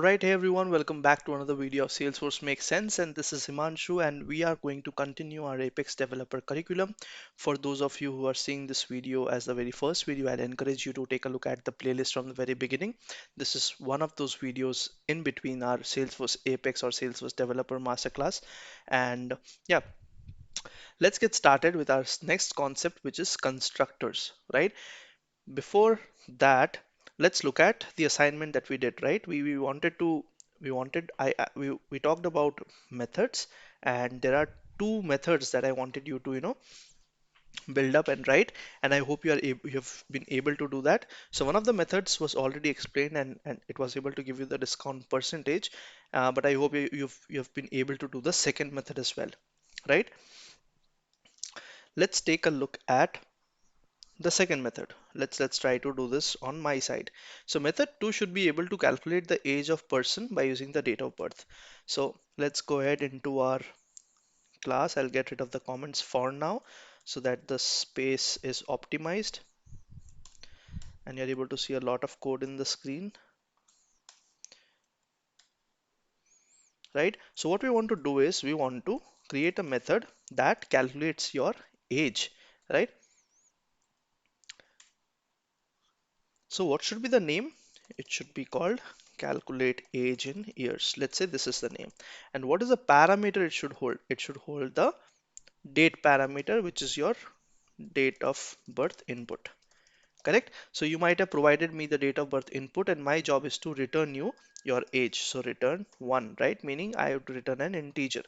Alright, hey everyone, welcome back to another video of Salesforce Makes Sense, and this is Himanshu, and we are going to continue our Apex Developer curriculum. For those of you who are seeing this video as the very first video, I'd encourage you to take a look at the playlist from the very beginning. This is one of those videos in between our Salesforce Apex or Salesforce Developer Masterclass. And yeah, let's get started with our next concept, which is constructors, right? Before that, let's look at the assignment that we did, right? We wanted to we wanted we talked about methods, and there are two methods that I wanted you to build up and write, and I hope you have been able to do that. So one of the methods was already explained, and it was able to give you the discount percentage, but I hope you've been able to do the second method as well, right? Let's take a look at the second method. Let's try to do this on my side. So method 2 should be able to calculate the age of person by using the date of birth. So let's go ahead into our class. I'll get rid of the comments for now so that the space is optimized and you're able to see a lot of code in the screen, right? So what we want to do is we want to create a method that calculates your age, right? So what should be the name? It should be called calculate age in years. Let's say this is the name. And what is the parameter it should hold? It should hold the date parameter, which is your date of birth input. Correct? So you might have provided me the date of birth input, and my job is to return you your age. So return 1, right? Meaning I have to return an integer.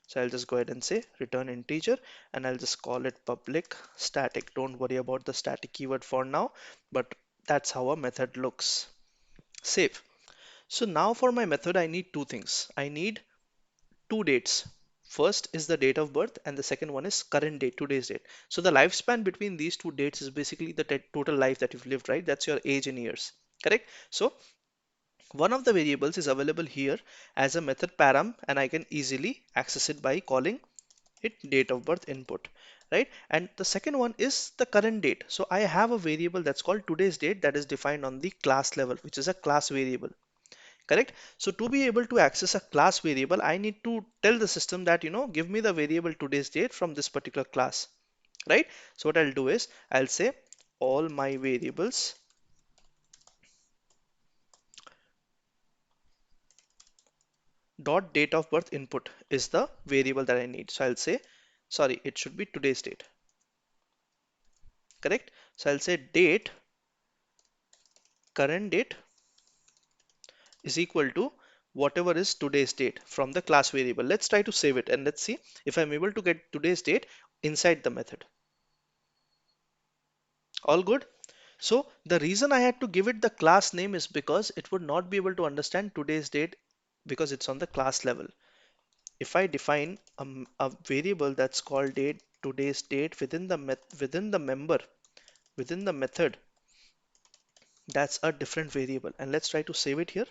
So I'll just go ahead and say return integer, and I'll just call it public static. Don't worry about the static keyword for now, but that's how a method looks. Save. So now for my method, I need two things. I need two dates. First is the date of birth, and the second one is current date, today's date. So the lifespan between these two dates is basically the total life that you've lived, right? That's your age in years, correct? So one of the variables is available here as a method param, and I can easily access it by calling it date of birth input, right? And the second one is the current date. So I have a variable that's called today's date that is defined on the class level, which is a class variable. Correct. So to be able to access a class variable, I need to tell the system that, give me the variable today's date from this particular class, right? So what I'll do is I'll say all my variables dot date of birth input is the variable that I need. So I'll say, sorry, it should be today's date, correct? So I'll say date current date is equal to whatever is today's date from the class variable. Let's try to save it and let's see if I'm able to get today's date inside the method. All good. So the reason I had to give it the class name is because it would not be able to understand today's date because it's on the class level. If I define a variable that's called date, today's date within the within the method, that's a different variable. And let's try to save it here.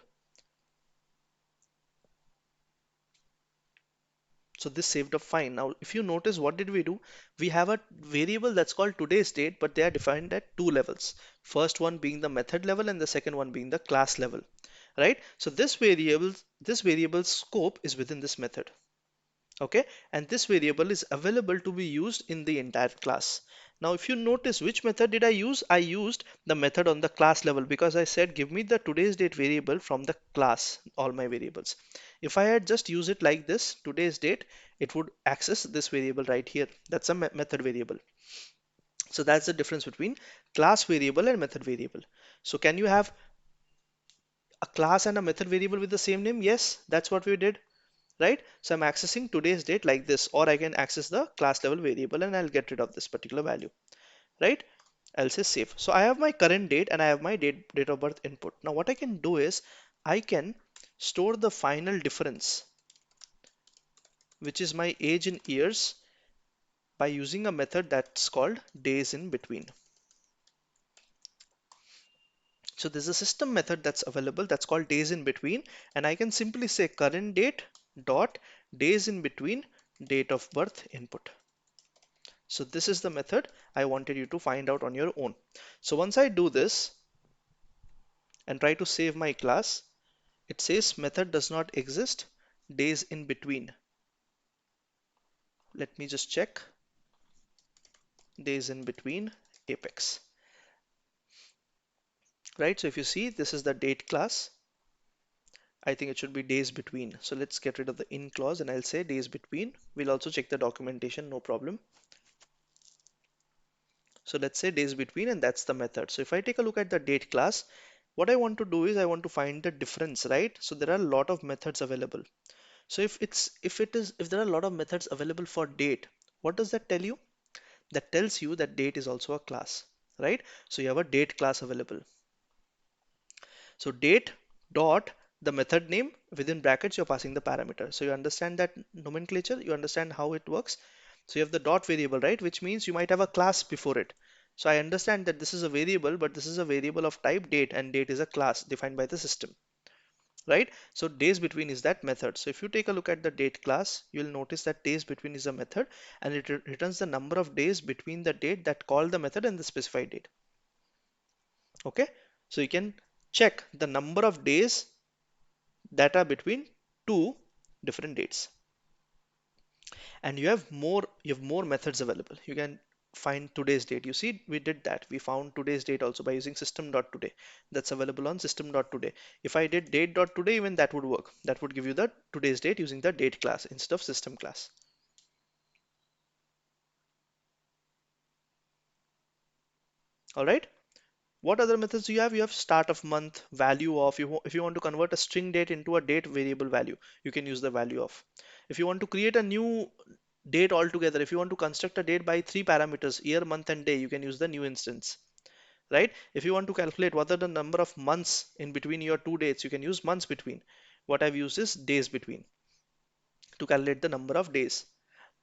So this saved up fine. Now, if you notice, what did we do? We have a variable that's called today's date, but they are defined at two levels. First one being the method level and the second one being the class level, right? So this variable's scope is within this method. Okay, and this variable is available to be used in the entire class. Now if you notice, which method did I use? I used the method on the class level because I said give me the today's date variable from the class, all my variables. If I had just used it like this, today's date, it would access this variable right here. That's a method variable. So that's the difference between class variable and method variable. So can you have a class and a method variable with the same name? Yes, that's what we did, right? So I'm accessing today's date like this, or I can access the class level variable and I'll get rid of this particular value, right? I'll say save. So I have my current date and I have my date of birth input. Now what I can do is I can store the final difference, which is my age in years, by using a method that's called days in between. So there's a system method that's available that's called days in between, and I can simply say current date dot days in between date of birth input. So this is the method I wanted you to find out on your own. So once I do this and try to save my class, It says method does not exist, days in between. Let me just check. Days in between Apex, right? So if you see, this is the date class. I think it should be days between. So let's get rid of the in clause and I'll say days between. We'll also check the documentation, no problem. So let's say days between, and that's the method. So if I take a look at the date class, what I want to do is I want to find the difference, right? So there are a lot of methods available. So if there are a lot of methods available for date, what does that tell you? That tells you that date is also a class, right? So you have a date class available. So date dot the method name within brackets you're passing the parameter. So you understand that nomenclature, you understand how it works. So you have the dot variable, right? Which means you might have a class before it. So I understand that this is a variable, but this is a variable of type date, and date is a class defined by the system, right? So days between is that method. So if you take a look at the date class, you'll notice that days between is a method, and it returns the number of days between the date that called the method and the specified date. Okay, so you can check the number of days that are between two different dates, and you have more methods available. You can find today's date. You see, we did that. We found today's date also by using system.today. That's available on system.today. If I did date.today, even that would work. That would give you the today's date using the date class instead of system class. All right. What other methods do you have? You have start of month, value of. If you want to convert a string date into a date variable value, you can use the value of. If you want to create a new date altogether, if you want to construct a date by three parameters, year, month, and day, you can use the new instance, right? If you want to calculate what are the number of months in between your two dates, you can use months between. What I've used is days between to calculate the number of days,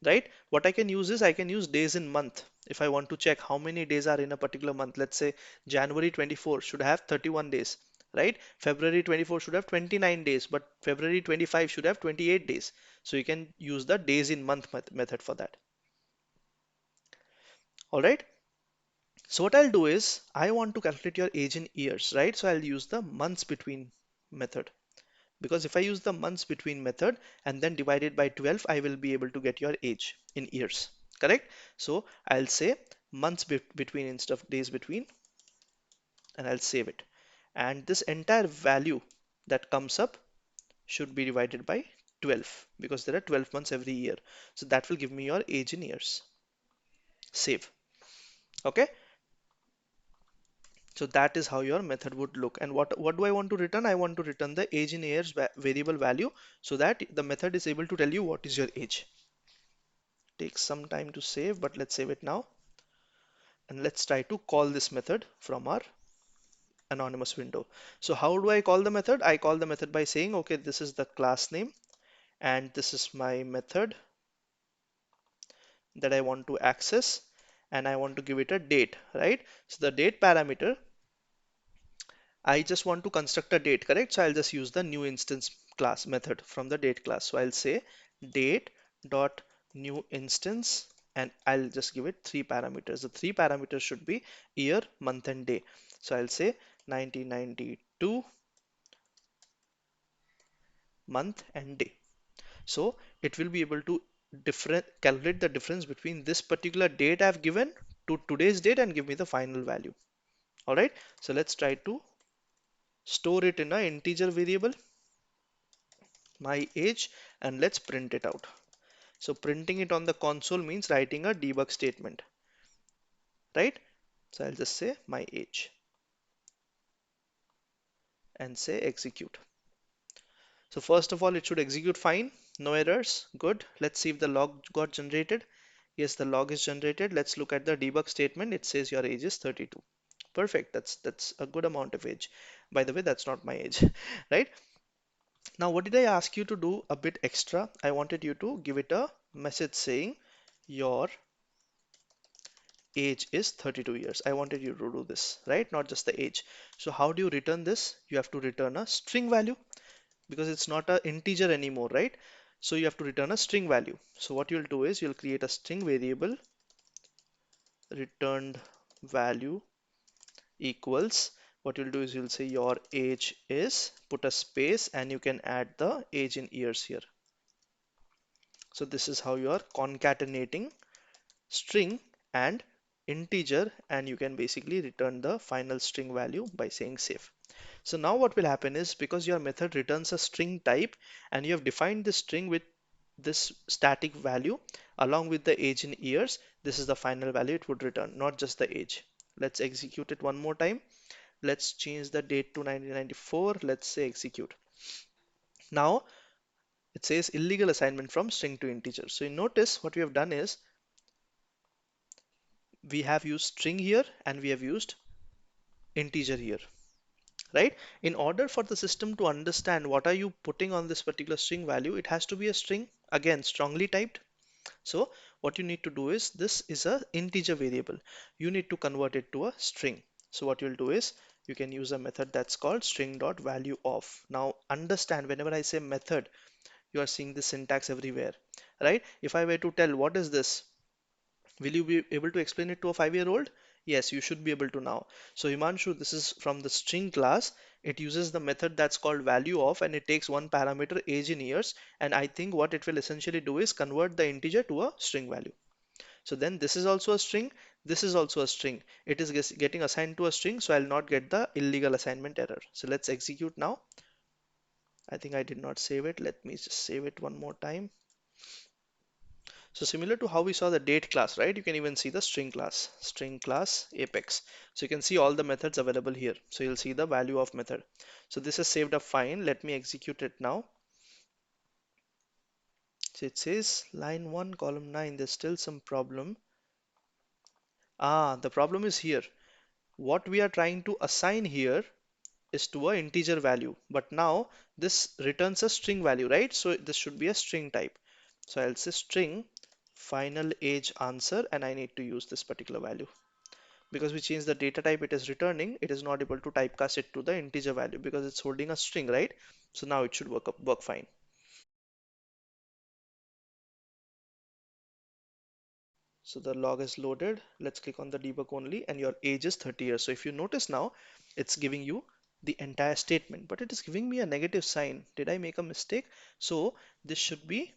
right? What I can use is I can use days in month. If I want to check how many days are in a particular month, let's say January 24 should have 31 days, right? February 24 should have 29 days, but February 25 should have 28 days. So you can use the days in month method for that. All right. So what I'll do is I want to calculate your age in years, right? So I'll use the months between method, because if I use the months between method and then divide it by 12, I will be able to get your age in years, correct? So I'll say months between instead of days between, and I'll save it. And this entire value that comes up should be divided by 12 because there are 12 months every year. So that will give me your age in years. Save. Okay. So that is how your method would look. And what do I want to return? I want to return the age in years variable value so that the method is able to tell you what is your age. Takes some time to save, but let's save it now. And let's try to call this method from our anonymous window. So how do I call the method? I call the method by saying, okay, this is the class name and this is my method that I want to access, and I want to give it a date, right? So the date parameter, I just want to construct a date, correct? So I'll just use the new instance class method from the date class. So I'll say date dot new instance, and I'll just give it three parameters. The three parameters should be year, month, and day. So I'll say 1992 month and day. So it will be able to calculate the difference between this particular date I've given to today's date and give me the final value. All right. So let's try to store it in an integer variable, my age, and let's print it out. So printing it on the console means writing a debug statement, right? So I'll just say my age and say execute. So first of all, it should execute fine, no errors, good. Let's see if the log got generated. Yes, the log is generated. Let's look at the debug statement. It says your age is 32. Perfect. That's a good amount of age. By the way, that's not my age, right? Now, what did I ask you to do a bit extra? I wanted you to give it a message saying your age is 32 years. I wanted you to do this, right? Not just the age. So how do you return this? You have to return a string value because it's not an integer anymore, right? So you have to return a string value. So what you'll do is you'll create a string variable returned value equals what you'll do is you'll say your age is, put a space, and you can add the age in years here. So this is how you are concatenating string and integer, and you can basically return the final string value by saying save. So now what will happen is, because your method returns a string type and you have defined the string with this static value along with the age in years, this is the final value it would return, not just the age. Let's execute it one more time. Let's change the date to 1994. Let's say execute. Now it says illegal assignment from string to integer. So you notice what we have done is we have used string here and we have used integer here, right? In order for the system to understand what are you putting on this particular string value, it has to be a string, again strongly typed. So what you need to do is, this is a integer variable, you need to convert it to a string. So what you'll do is you can use a method that's called string.valueOf. Now understand, whenever I say method, you are seeing this syntax everywhere, right? If I were to tell what is this, will you be able to explain it to a 5-year-old? Yes, you should be able to now. So Himanshu, this is from the string class. It uses the method that's called value of, and it takes one parameter age in years. And I think what it will essentially do is convert the integer to a string value. So then this is also a string. This is also a string. It is getting assigned to a string, so I'll not get the illegal assignment error. So let's execute now. I think I did not save it. Let me just save it one more time. So similar to how we saw the date class, right? You can even see the string class apex. So you can see all the methods available here. So you'll see the value of method. So this is saved up fine. Let me execute it now. So it says line 1, column 9. There's still some problem. The problem is here. What we are trying to assign here is to a integer value, but now this returns a string value, right? So this should be a string type. So I'll say string final age answer, and I need to use this particular value. Because we changed the data type it is returning, it is not able to typecast it to the integer value because it's holding a string, right? So now it should work fine. So the log is loaded. Let's click on the debug only, and your age is 30 years. So if you notice now, it's giving you the entire statement, but it is giving me a negative sign. Did I make a mistake? So this should be,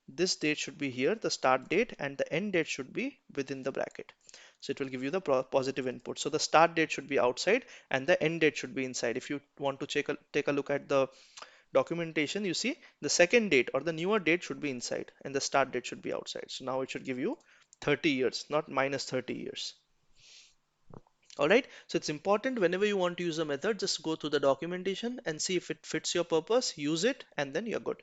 this date should be here, the start date, and the end date should be within the bracket. So it will give you the positive input. So the start date should be outside and the end date should be inside. If you want to take a look at the documentation, you see the second date or the newer date should be inside and the start date should be outside. So now it should give you 30 years, not minus 30 years. All right. So it's important, whenever you want to use a method, just go through the documentation and see if it fits your purpose, use it, and then you're good.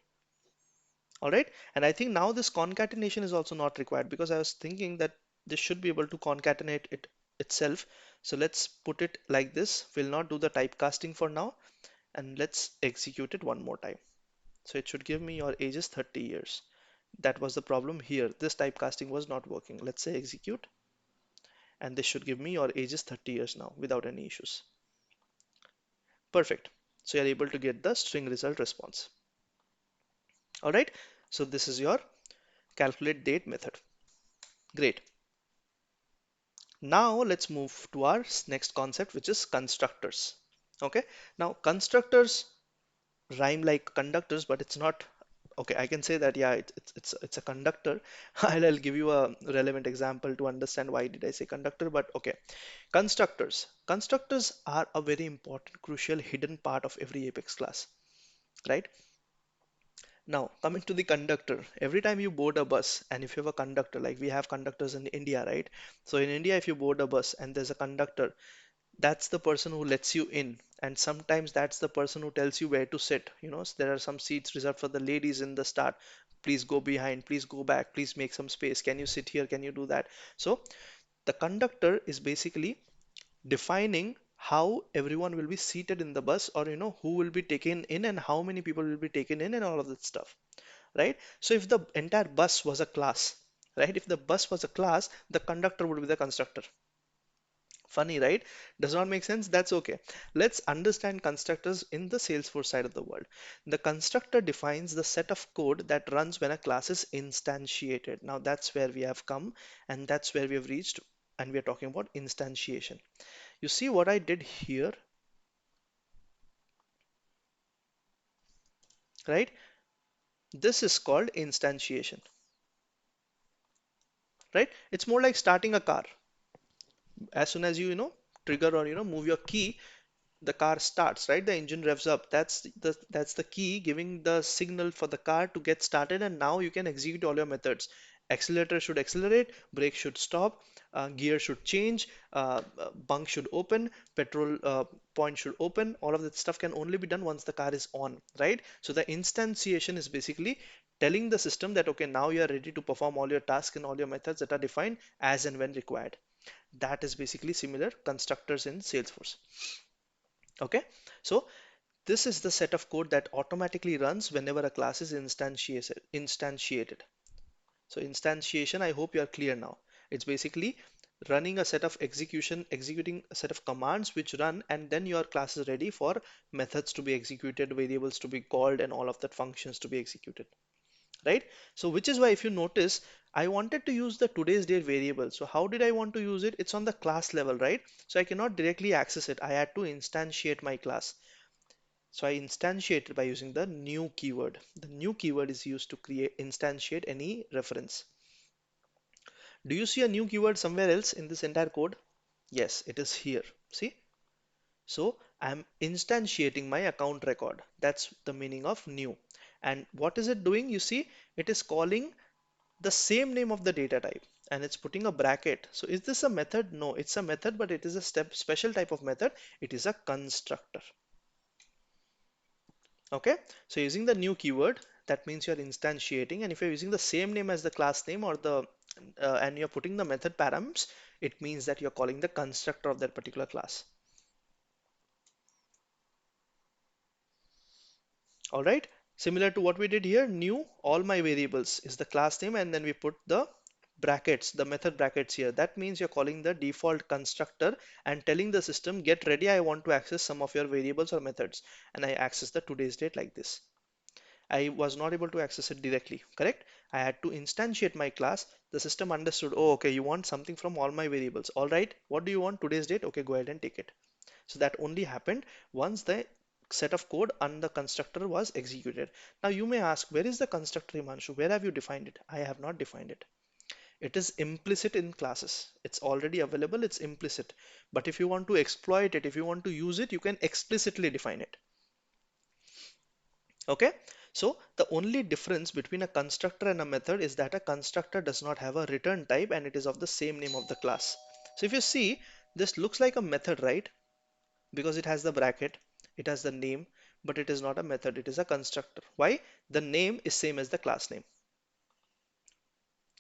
All right. And I think now this concatenation is also not required, because I was thinking that this should be able to concatenate it itself. So let's put it like this. We'll not do the typecasting for now, and let's execute it one more time. So it should give me your age is 30 years. That was the problem here. This typecasting was not working. Let's say execute, and this should give me your age is 30 years now without any issues. Perfect. So you're able to get the string result response. All right. So this is your calculate date method. Great. Now let's move to our next concept, which is constructors. Okay. Now constructors rhyme like conductors, but it's not. Okay, I can say that, yeah, it's a conductor. I'll give you a relevant example to understand why did I say conductor, but okay. Constructors are a very important, crucial, hidden part of every Apex class, right? Now, coming to the conductor, every time you board a bus, and if you have a conductor, like we have conductors in India, right? So in India, if you board a bus and there's a conductor, that's the person who lets you in, and sometimes that's the person who tells you where to sit. So there are some seats reserved for the ladies in the start. Please go behind, please go back, please make some space, can you sit here, can you do that? So the conductor is basically defining how everyone will be seated in the bus, or who will be taken in and how many people will be taken in and all of that stuff, right? So if the entire bus was a class, right, if the bus was a class, the conductor would be the constructor. Funny, right? Does not make sense? That's okay. Let's understand constructors in the Salesforce side of the world. The constructor defines the set of code that runs when a class is instantiated. Now that's where we have come, and that's where we have reached, and we are talking about instantiation. You see what I did here, right? This is called instantiation, right? It's more like starting a car. As soon as you trigger or move your key, the car starts, right? The engine revs up. That's the key giving the signal for the car to get started, and now you can execute all your methods. Accelerator should accelerate, brake should stop, gear should change, bunk should open, petrol point should open. All of that stuff can only be done once the car is on, right? So the instantiation is basically telling the system that okay, now you are ready to perform all your tasks and all your methods that are defined as and when required. That is basically similar constructors in Salesforce. Okay, so this is the set of code that automatically runs whenever a class is instantiated. So instantiation, I hope you are clear now. It's basically running a set of executing a set of commands which run, and then your class is ready for methods to be executed, variables to be called, and all of that functions to be executed, right? So which is why if you notice, I wanted to use the today's date variable. So how did I want to use it? It's on the class level, right? So I cannot directly access it. I had to instantiate my class. So I instantiated by using the new keyword. The new keyword is used to create instantiate any reference. Do you see a new keyword somewhere else in this entire code? Yes, it is here. See? So I'm instantiating my account record. That's the meaning of new. And what is it doing? You see, it is calling the same name of the data type, and it's putting a bracket. So is this a method? No, it's a method, but it is a special type of method. It is a constructor. Okay, so using the new keyword, that means you're instantiating, and if you're using the same name as the class name or the and you're putting the method params, it means that you're calling the constructor of that particular class. All right, similar to what we did here, new all my variables is the class name, and then we put the brackets, the method brackets here. That means you're calling the default constructor and telling the system, get ready, I want to access some of your variables or methods, and I access the today's date like this. I was not able to access it directly, correct? I had to instantiate my class. The system understood, oh, okay, you want something from all my variables. All right, what do you want? Today's date? Okay, go ahead and take it. So that only happened once the set of code and the constructor was executed. Now you may ask, where is the constructor, Himanshu? Where have you defined it? I have not defined it. It is implicit in classes. It's already available, it's implicit. But if you want to exploit it, if you want to use it, you can explicitly define it. Okay, so the only difference between a constructor and a method is that a constructor does not have a return type and it is of the same name of the class. So if you see, this looks like a method, right? Because it has the bracket, it has the name, but it is not a method, it is a constructor. Why? The name is same as the class name.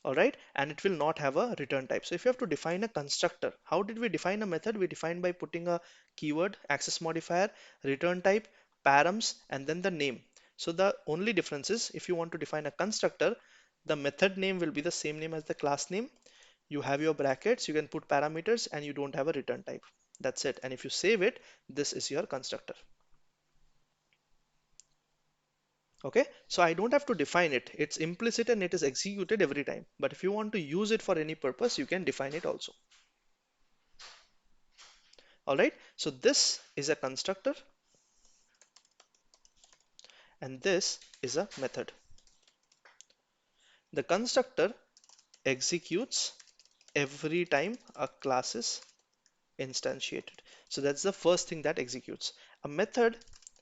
All right, and it will not have a return type. So if you have to define a constructor, how did we define a method? We defined by putting a keyword, access modifier, return type, params, and then the name. So the only difference is if you want to define a constructor, the method name will be the same name as the class name. You have your brackets, you can put parameters, and you don't have a return type. That's it. And if you save it, this is your constructor. Okay, so I don't have to define it. It's implicit and it is executed every time. But if you want to use it for any purpose, you can define it also. All right, so this is a constructor and this is a method. The constructor executes every time a class is instantiated. So that's the first thing that executes. A method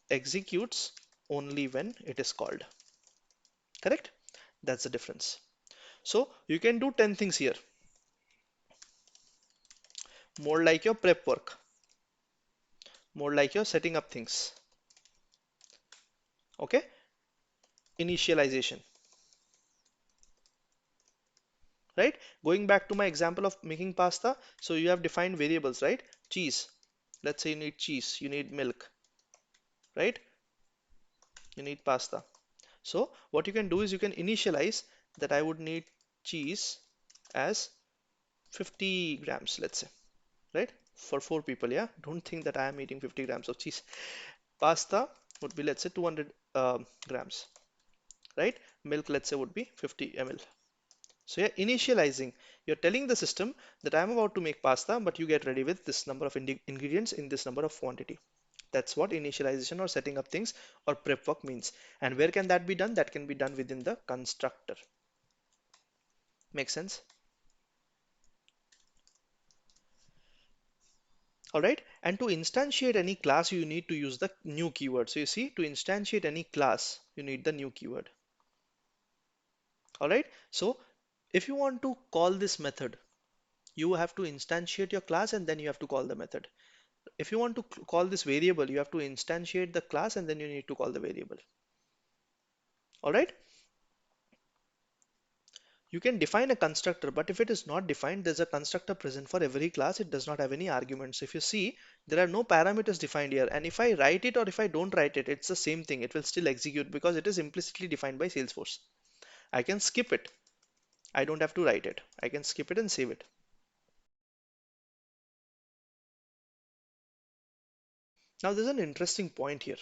executes only when it is called. Correct? That's the difference. So you can do 10 things here. More like your prep work. More like you're setting up things. Okay, initialization, right? Going back to my example of making pasta, so you have defined variables, right? Cheese, let's say you need cheese, you need milk, right? You need pasta. So what you can do is you can initialize that I would need cheese as 50 grams, let's say, right? For 4 people, yeah, don't think that I am eating 50 grams of cheese. Pasta would be, let's say, 200 grams, right? Milk, let's say, would be 50 ml. So you're initializing. You're telling the system that I'm about to make pasta, but you get ready with this number of ingredients in this number of quantity. That's what initialization or setting up things or prep work means. And where can that be done? That can be done within the constructor. Make sense? All right. And to instantiate any class, you need to use the new keyword. So you see, to instantiate any class, you need the new keyword. All right. So if you want to call this method, you have to instantiate your class and then you have to call the method. If you want to call this variable, you have to instantiate the class and then you need to call the variable. All right. You can define a constructor, but if it is not defined, there's a constructor present for every class. It does not have any arguments. If you see, there are no parameters defined here. And if I write it or if I don't write it, it's the same thing. It will still execute because it is implicitly defined by Salesforce. I can skip it. I don't have to write it. I can skip it and save it. Now, there's an interesting point here.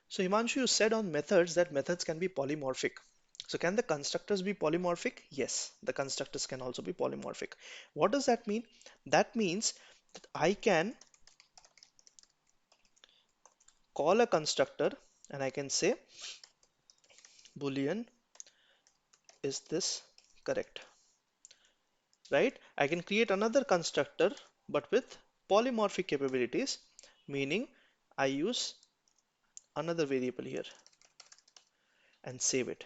So Himanshu, you said on methods that methods can be polymorphic. So can the constructors be polymorphic? Yes, the constructors can also be polymorphic. What does that mean? That means that I can call a constructor and I can say Boolean, is this correct? Right? I can create another constructor but with polymorphic capabilities, meaning I use another variable here and save it.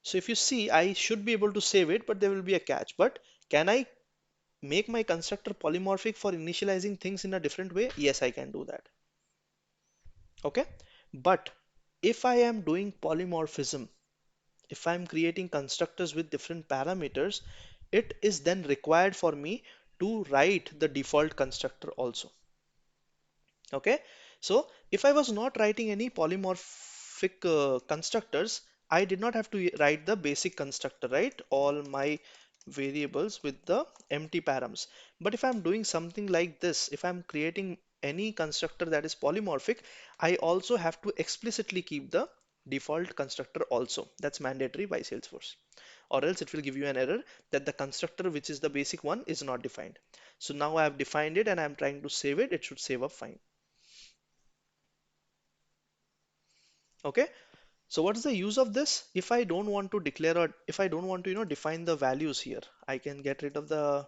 So if you see, I should be able to save it, but there will be a catch. But can I make my constructor polymorphic for initializing things in a different way? Yes, I can do that. Okay. But if I am doing polymorphism, if I'm creating constructors with different parameters, it is then required for me to write the default constructor also. Okay, so if I was not writing any polymorphic constructors, I did not have to write the basic constructor, right? All my variables with the empty params. But if I'm doing something like this, if I'm creating any constructor that is polymorphic, I also have to explicitly keep the default constructor also. That's mandatory by Salesforce. Or else it will give you an error that the constructor, which is the basic one, is not defined. So now I have defined it and I'm trying to save it. It should save up fine. Okay, so what is the use of this? If I don't want to declare or if I don't want to, define the values here, I can get rid of the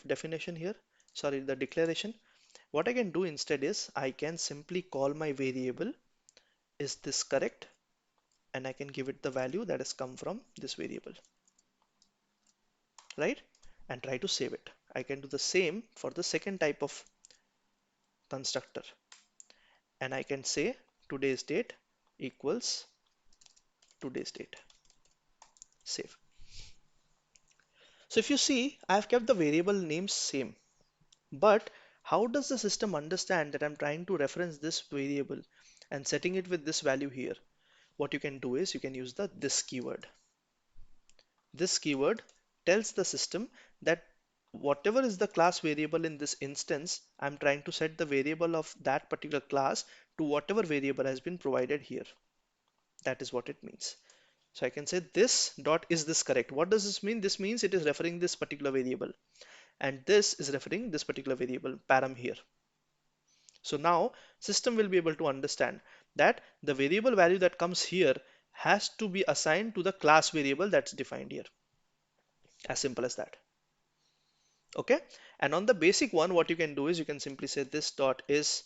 definition here. Sorry, the declaration. What I can do instead is I can simply call my variable, is this correct? And I can give it the value that has come from this variable, right? And try to save it. I can do the same for the second type of constructor. And I can say today's date equals today's date. Save. So if you see, I've kept the variable names same, but how does the system understand that I'm trying to reference this variable and setting it with this value here? What you can do is you can use the this keyword. This keyword tells the system that whatever is the class variable in this instance, I'm trying to set the variable of that particular class to whatever variable has been provided here. That is what it means. So I can say this dot is this correct. What does this mean? This means it is referring this particular variable, and this is referring this particular variable param here. So now system will be able to understand that the variable value that comes here has to be assigned to the class variable that's defined here. As simple as that. Okay. And on the basic one, what you can do is you can simply say this dot is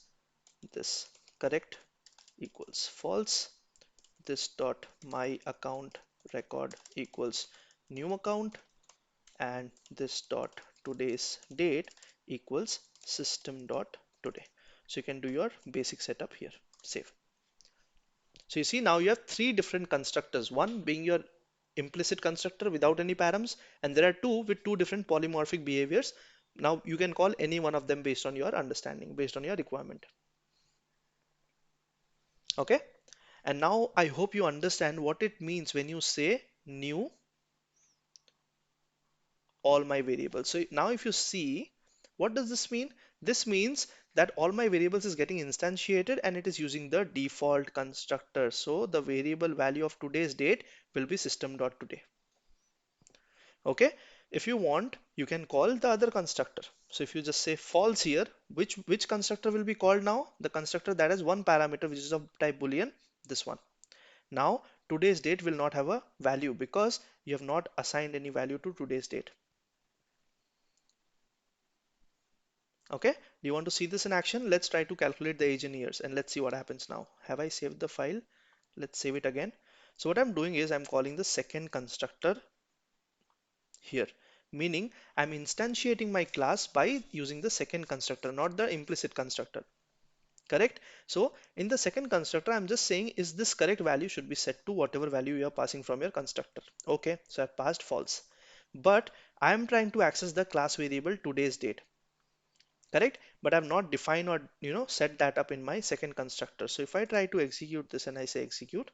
this correct equals false. This dot my account record equals new account, and this dot today's date equals system dot today. So you can do your basic setup here. Save. So you see, now you have three different constructors, one being your implicit constructor without any params, and there are two with two different polymorphic behaviors. Now you can call any one of them based on your understanding, based on your requirement. Okay, and now I hope you understand what it means when you say new all my variables. So now if you see, what does this mean? This means that all my variables is getting instantiated and it is using the default constructor. So the variable value of today's date will be system.today. Okay, if you want, you can call the other constructor. So if you just say false here, which constructor will be called now? The constructor that has one parameter which is of type boolean, this one. Now today's date will not have a value because you have not assigned any value to today's date. Okay, do you want to see this in action? Let's try to calculate the age in years and let's see what happens now. Have I saved the file? Let's save it again. So what I'm doing is I'm calling the second constructor here, meaning I'm instantiating my class by using the second constructor, not the implicit constructor. Correct? So in the second constructor, I'm just saying is this correct value should be set to whatever value you are passing from your constructor. Okay, so I passed false. But I'm trying to access the class variable today's date. Correct? But I've not defined or set that up in my second constructor. So if I try to execute this and I say execute,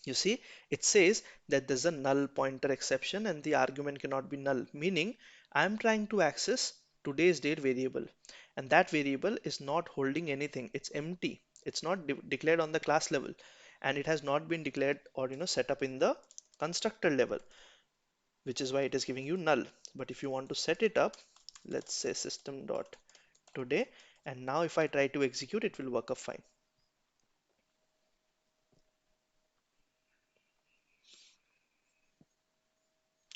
you see, it says that there's a null pointer exception and the argument cannot be null, meaning I'm trying to access today's date variable and that variable is not holding anything. It's empty. It's not declared on the class level and it has not been declared or set up in the constructor level, which is why it is giving you null. But if you want to set it up, let's say system dot today, and now if I try to execute, it will work up fine.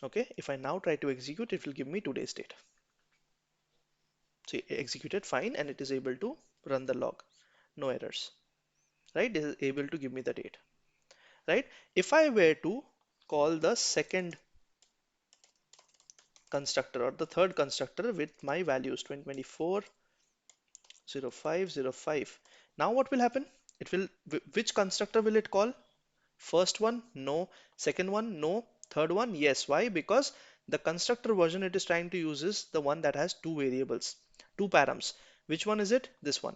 Okay, if I now try to execute, it will give me today's date. So executed fine and it is able to run the log, no errors, right? It is able to give me the date, right? If I were to call the second constructor or the third constructor with my values 2024 05 05, now what will happen? It will, which constructor will it call? First one, no. Second one, no. Third one, yes. Why? Because the constructor version it is trying to use is the one that has two variables, two params. Which one is it? This one.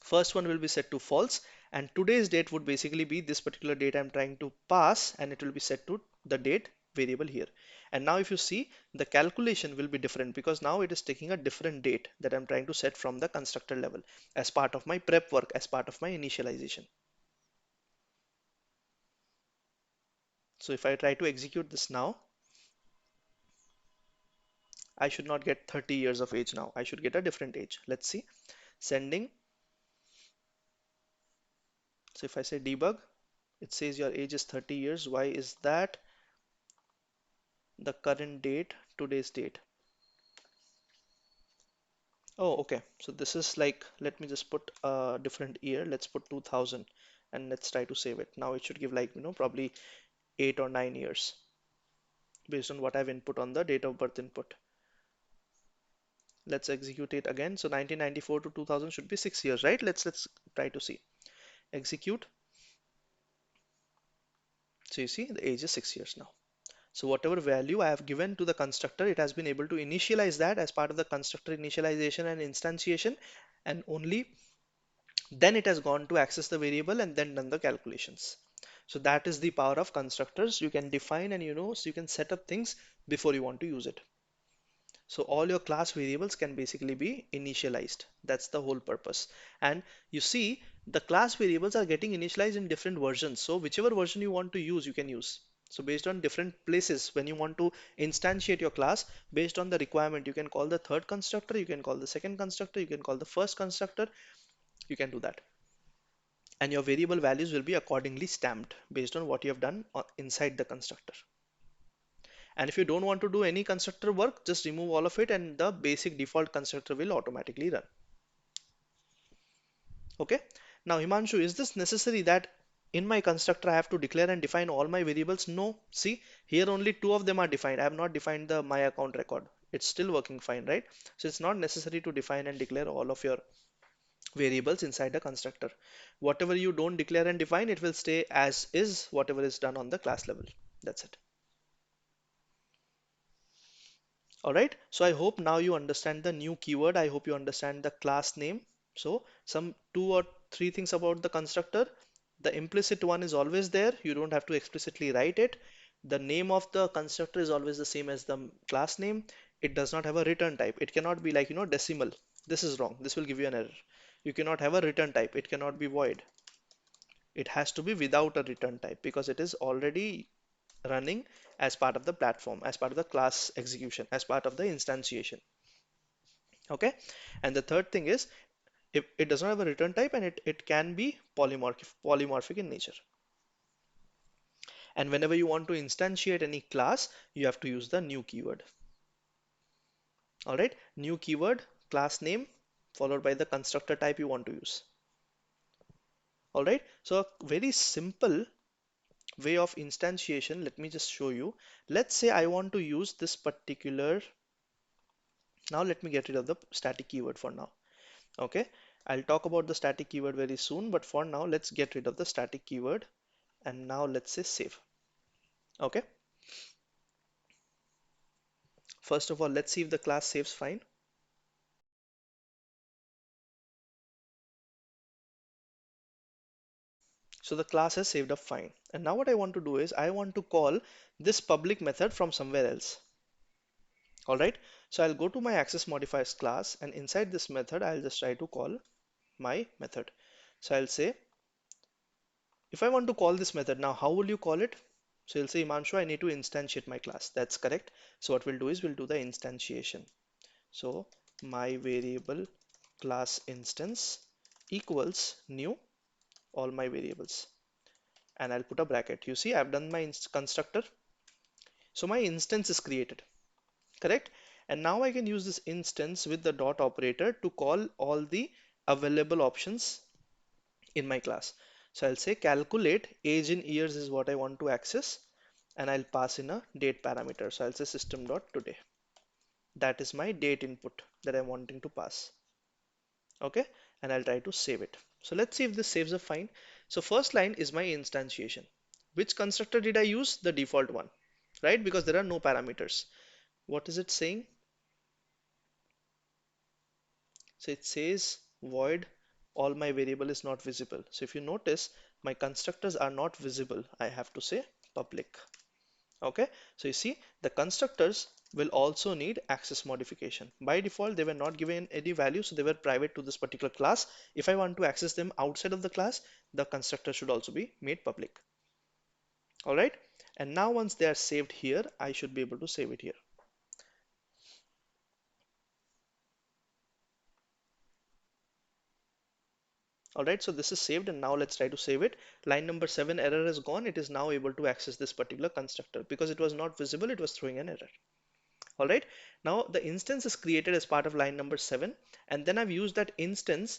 First one will be set to false, and today's date would basically be this particular date I'm trying to pass, and it will be set to the date variable here. And now if you see, the calculation will be different because now it is taking a different date that I'm trying to set from the constructor level as part of my prep work, as part of my initialization. So if I try to execute this now, I should not get 30 years of age now. I should get a different age. Let's see. Sending. So if I say debug, it says your age is 30 years. Why is that? The current date, today's date. Oh, okay. So this is like, let me just put a different year. Let's put 2000 and let's try to save it. Now it should give like, probably 8 or 9 years based on what I've input on the date of birth input. Let's execute it again. So 1994 to 2000 should be 6 years, right? Let's try to see. Execute. So you see the age is 6 years now. So whatever value I have given to the constructor, it has been able to initialize that as part of the constructor initialization and instantiation, and only then it has gone to access the variable and then done the calculations. So that is the power of constructors. You can define and so you can set up things before you want to use it. So all your class variables can basically be initialized. That's the whole purpose. And you see the class variables are getting initialized in different versions. So whichever version you want to use, you can use. So based on different places, when you want to instantiate your class, based on the requirement, you can call the third constructor, you can call the second constructor, you can call the first constructor, you can do that. And your variable values will be accordingly stamped based on what you have done inside the constructor. And if you don't want to do any constructor work, just remove all of it and the basic default constructor will automatically run. Okay. Now Himanshu, is this necessary that in my constructor I have to declare and define all my variables? No. See, here only two of them are defined. I have not defined the my account record. It's still working fine, right? So it's not necessary to define and declare all of your variables inside the constructor. Whatever you don't declare and define, it will stay as is, whatever is done on the class level. That's it. All right, so I hope now you understand the new keyword. I hope you understand the class name. So some two or three things about the constructor. The implicit one is always there. You don't have to explicitly write it. The name of the constructor is always the same as the class name. It does not have a return type. It cannot be like, decimal. This is wrong. This will give you an error. You cannot have a return type. It cannot be void. It has to be without a return type because it is already running as part of the platform, as part of the class execution, as part of the instantiation. Okay, and the third thing is if it does not have a return type, and it can be polymorphic in nature. And whenever you want to instantiate any class, you have to use the new keyword. All right, new keyword, class name, followed by the constructor type you want to use. All right, so a very simple way of instantiation, let me just show you. Let's say I want to use this particular, now let me get rid of the static keyword for now. Okay, I'll talk about the static keyword very soon, but for now let's get rid of the static keyword, and now let's say save. Okay, first of all, let's see if the class saves fine. So the class has saved up fine. And now what I want to do is I want to call this public method from somewhere else. All right. So I'll go to my access modifiers class, and inside this method, I'll just try to call my method. So I'll say, if I want to call this method now, how will you call it? So you'll say, Imanshu, I need to instantiate my class. That's correct. So what we'll do is we'll do the instantiation. So my variable class instance equals new all my variables, and I'll put a bracket. You see, I've done my constructor. So my instance is created, correct? And now I can use this instance with the dot operator to call all the available options in my class. So I'll say calculate age in years is what I want to access, and I'll pass in a date parameter. So I'll say system.today. That is my date input that I'm wanting to pass. Okay, and I'll try to save it. So let's see if this saves up fine. So first line is my instantiation. Which constructor did I use? The default one, right? Because there are no parameters. What is it saying? So it says void all my variable is not visible. So if you notice, my constructors are not visible. I have to say public. Okay, so you see the constructors will also need access modification. By default, they were not given any value, so they were private to this particular class. If I want to access them outside of the class, the constructor should also be made public. All right, and now once they are saved here, I should be able to save it here. All right, so this is saved, and now let's try to save it. Line number 7 error is gone. It is now able to access this particular constructor. Because it was not visible, it was throwing an error. All right, now the instance is created as part of line number 7, and then I've used that instance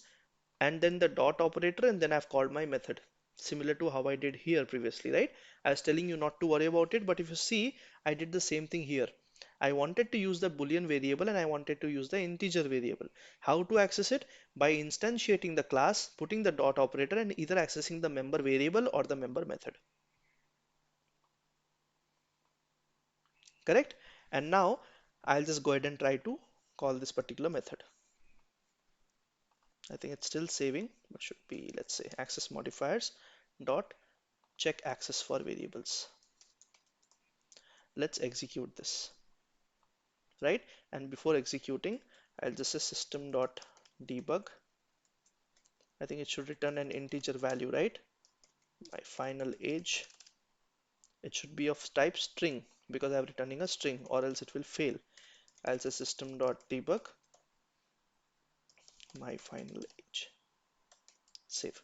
and then the dot operator, and then I've called my method, similar to how I did here previously, right? I was telling you not to worry about it, but if you see, I did the same thing here. I wanted to use the boolean variable, and I wanted to use the integer variable. How to access it? By instantiating the class, putting the dot operator, and either accessing the member variable or the member method. Correct? And now I'll just go ahead and try to call this particular method. I think it's still saving, but should be, let's say, access modifiers dot check access for variables. Let's execute this, right? And before executing, I'll just say system dot debug. I think it should return an integer value, right? My final age. It should be of type string because I'm returning a string, or else it will fail. I'll say system dot debug my final age. Save.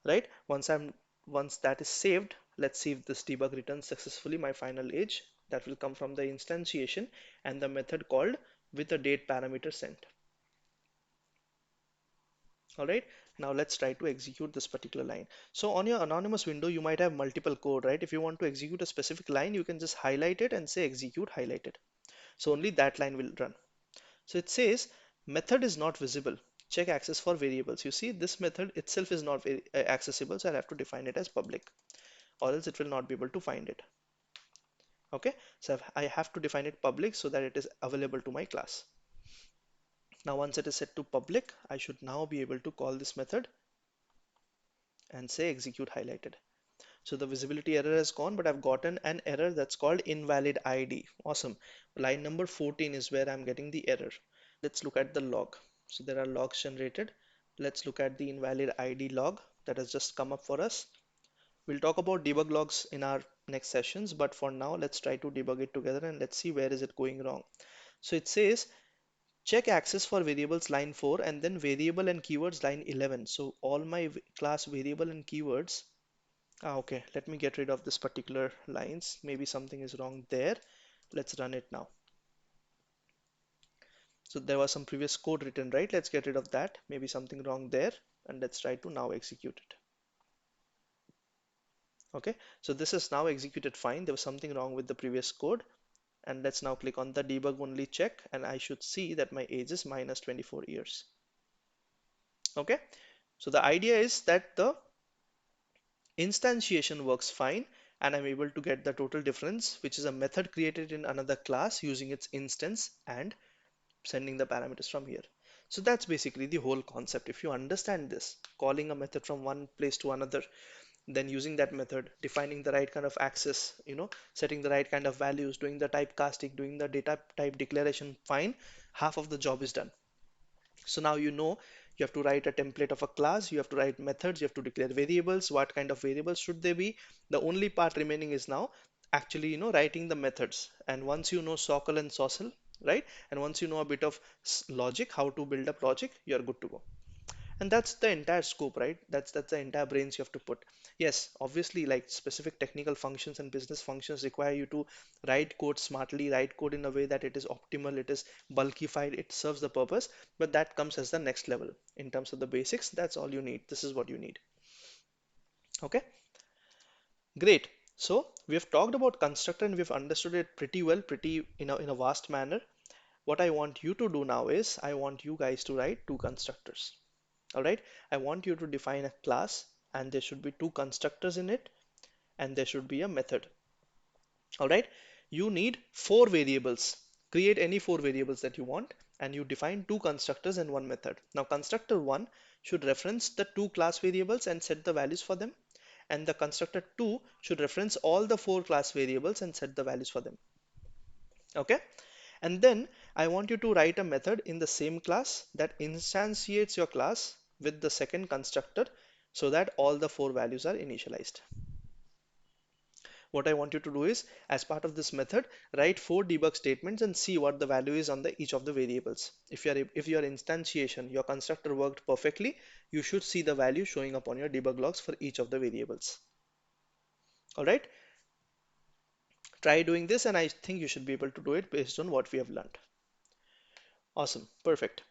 Right? Once that is saved, let's see if this debug returns successfully my final age. That will come from the instantiation and the method called with a date parameter sent. All right, now let's try to execute this particular line. So on your anonymous window, you might have multiple code, right? If you want to execute a specific line, you can just highlight it and say execute highlighted. So only that line will run. So it says method is not visible. Check access for variables. You see, this method itself is not very accessible, so I have to define it as public, or else it will not be able to find it. Okay, so I have to define it public so that it is available to my class. Now once it is set to public, I should now be able to call this method and say execute highlighted. So the visibility error has gone, but I've gotten an error that's called invalid ID. Awesome. Line number 14 is where I'm getting the error. Let's look at the log. So there are logs generated. Let's look at the invalid ID log that has just come up for us. We'll talk about debug logs in our next sessions, but for now let's try to debug it together and let's see where is it going wrong. So it says check access for variables line 4 and then variable and keywords line 11. So all my class variable and keywords. Okay, let me get rid of this particular lines. Maybe something is wrong there. Let's run it now. So there was some previous code written, right? Let's get rid of that. Maybe something wrong there, and let's try to now execute it. Okay, so this is now executed fine. There was something wrong with the previous code. And let's now click on the debug only check, and I should see that my age is minus 24 years. Okay, so the idea is that the instantiation works fine, and I'm able to get the total difference, which is a method created in another class using its instance and sending the parameters from here. So that's basically the whole concept. If you understand this, calling a method from one place to another, then using that method, defining the right kind of access, setting the right kind of values, doing the typecasting, doing the data type declaration, fine, half of the job is done. So now you have to write a template of a class, you have to write methods, you have to declare variables, what kind of variables should they be. The only part remaining is now actually, writing the methods. And once you know SOCL and SOCL, right? And once you know a bit of logic, how to build up logic, you're good to go. And that's the entire scope, right? That's the entire brains you have to put. Yes, obviously, like specific technical functions and business functions require you to write code smartly, write code in a way that it is optimal, it is bulkified, it serves the purpose, but that comes as the next level. In terms of the basics, that's all you need. This is what you need. Okay, great. So we have talked about constructor and we've understood it pretty well, pretty in a vast manner. What I want you to do now is I want you guys to write two constructors. All right, I want you to define a class and there should be two constructors in it and there should be a method. All right, you need four variables. Create any four variables that you want and you define two constructors and one method. Now constructor one should reference the two class variables and set the values for them, and the constructor 2 should reference all the four class variables and set the values for them. Okay, and then I want you to write a method in the same class that instantiates your class with the second constructor so that all the four values are initialized. What I want you to do is, as part of this method, write four debug statements and see what the value is on each of the variables. If your instantiation, your constructor worked perfectly, you should see the value showing up on your debug logs for each of the variables. All right, try doing this and I think you should be able to do it based on what we have learned. Awesome, perfect.